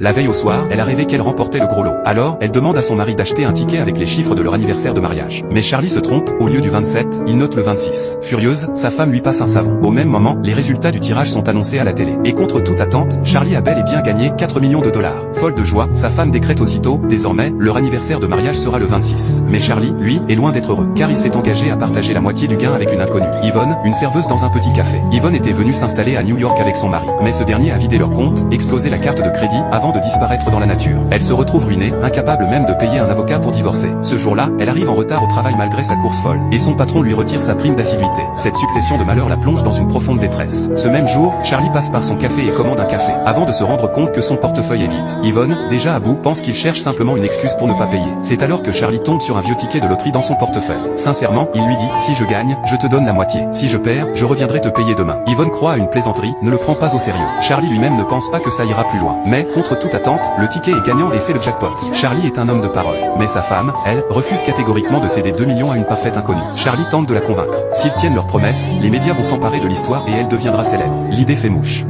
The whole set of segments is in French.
La veille au soir, elle a rêvé qu'elle remportait le gros lot. Alors, elle demande à son mari d'acheter un ticket avec les chiffres de leur anniversaire de mariage. Mais Charlie se trompe, au lieu du 27, il note le 26. Furieuse, sa femme lui passe un savon. Au même moment, les résultats du tirage sont annoncés à la télé. Et contre toute attente, Charlie a bel et bien gagné 4 millions de dollars. Folle de joie, sa femme décrète aussitôt, désormais, leur anniversaire de mariage sera le 26. Mais Charlie, lui, est loin d'être heureux, car il s'est engagé à partager la moitié du gain avec une inconnue. Yvonne, une serveuse dans un petit café. Yvonne était venue s'installer à New York avec son mari. Mais ce dernier a vidé leur compte, explosé la carte de crédit, avant de disparaître dans la nature. Elle se retrouve ruinée, incapable même de payer un avocat pour divorcer. Ce jour-là, elle arrive en retard au travail malgré sa course folle, et son patron lui retire sa prime d'assiduité. Cette succession de malheurs la plonge dans une profonde détresse. Ce même jour, Charlie passe par son café et commande un café, avant de se rendre compte que son portefeuille est vide. Yvonne, déjà à bout, pense qu'il cherche simplement une excuse pour ne pas payer. C'est alors que Charlie tombe sur un vieux ticket de loterie dans son portefeuille. Sincèrement, il lui dit, si je gagne, je te donne la moitié. Si je perds, je reviendrai te payer demain. Yvonne croit à une plaisanterie, ne le prend pas au sérieux. Charlie lui-même ne pense pas que ça ira plus loin. Mais, contre toute attente, le ticket est gagnant et c'est le jackpot. Charlie est un homme de parole. Mais sa femme, elle, refuse catégoriquement de céder 2 millions à une parfaite inconnue. Charlie tente de la convaincre. S'ils tiennent leurs promesses, les médias vont s'emparer de l'histoire et elle deviendra célèbre. L'idée fait mouche.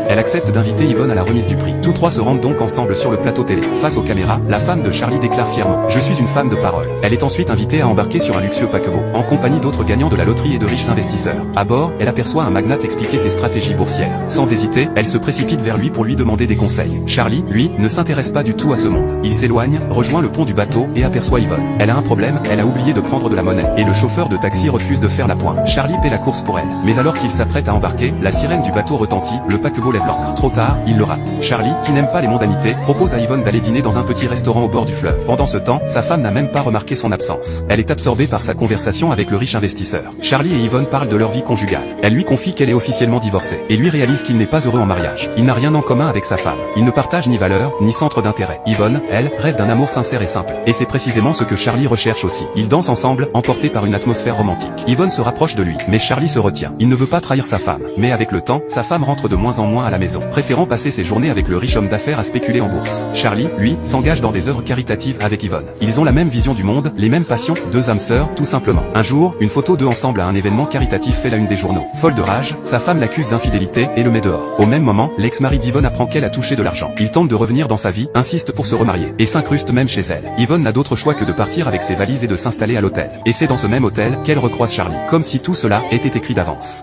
Elle accepte d'inviter Yvonne à la remise du prix. Tous trois se rendent donc ensemble sur le plateau télé. Face aux caméras, la femme de Charlie déclare fièrement « Je suis une femme de parole ». Elle est ensuite invitée à embarquer sur un luxueux paquebot, en compagnie d'autres gagnants de la loterie et de riches investisseurs. À bord, elle aperçoit un magnate expliquer ses stratégies boursières. Sans hésiter, elle se précipite vers lui pour lui demander des conseils. Charlie, lui, ne s'intéresse pas du tout à ce monde. Il s'éloigne, rejoint le pont du bateau et aperçoit Yvonne. Elle a un problème, elle a oublié de prendre de la monnaie. Et le chauffeur de taxi refuse de faire la pointe. Charlie paie la course pour elle. Mais alors qu'il s'apprête à embarquer, la sirène du bateau retentit, le paquebot lève l'ancre. Trop tard, il le rate. Charlie, qui n'aime pas les mondanités, propose à Yvonne d'aller dîner dans un petit restaurant au bord du fleuve. Pendant ce temps, sa femme n'a même pas remarqué son absence. Elle est absorbée par sa conversation avec le riche investisseur. Charlie et Yvonne parlent de leur vie conjugale. Elle lui confie qu'elle est officiellement divorcée, et lui réalise qu'il n'est pas heureux en mariage. Il n'a rien en commun avec sa femme. Ils ne partagent ni valeurs, ni centre d'intérêt. Yvonne, elle, rêve d'un amour sincère et simple. Et c'est précisément ce que Charlie recherche aussi. Ils dansent ensemble, emportés par une atmosphère romantique. Yvonne se rapproche de lui, mais Charlie se retient. Il ne veut pas trahir sa femme. Mais avec le temps, sa femme rentre de moins en moins à la maison, préférant passer ses journées avec le riche homme d'affaires à spéculer en bourse. Charlie, lui, s'engage dans des œuvres caritatives avec Yvonne. Ils ont la même vision du monde, les mêmes passions, deux âmes sœurs, tout simplement. Un jour, une photo d'eux ensemble à un événement caritatif fait la une des journaux. Folle de rage, sa femme l'accuse d'infidélité et le met dehors. Au même moment, l'ex-mari d'Yvonne apprend qu'elle a touché de l'argent. Il tente de revenir dans sa vie, insiste pour se remarier, et s'incruste même chez elle. Yvonne n'a d'autre choix que de partir avec ses valises et de s'installer à l'hôtel. Et c'est dans ce même hôtel qu'elle recroise Charlie. Comme si tout cela était écrit d'avance.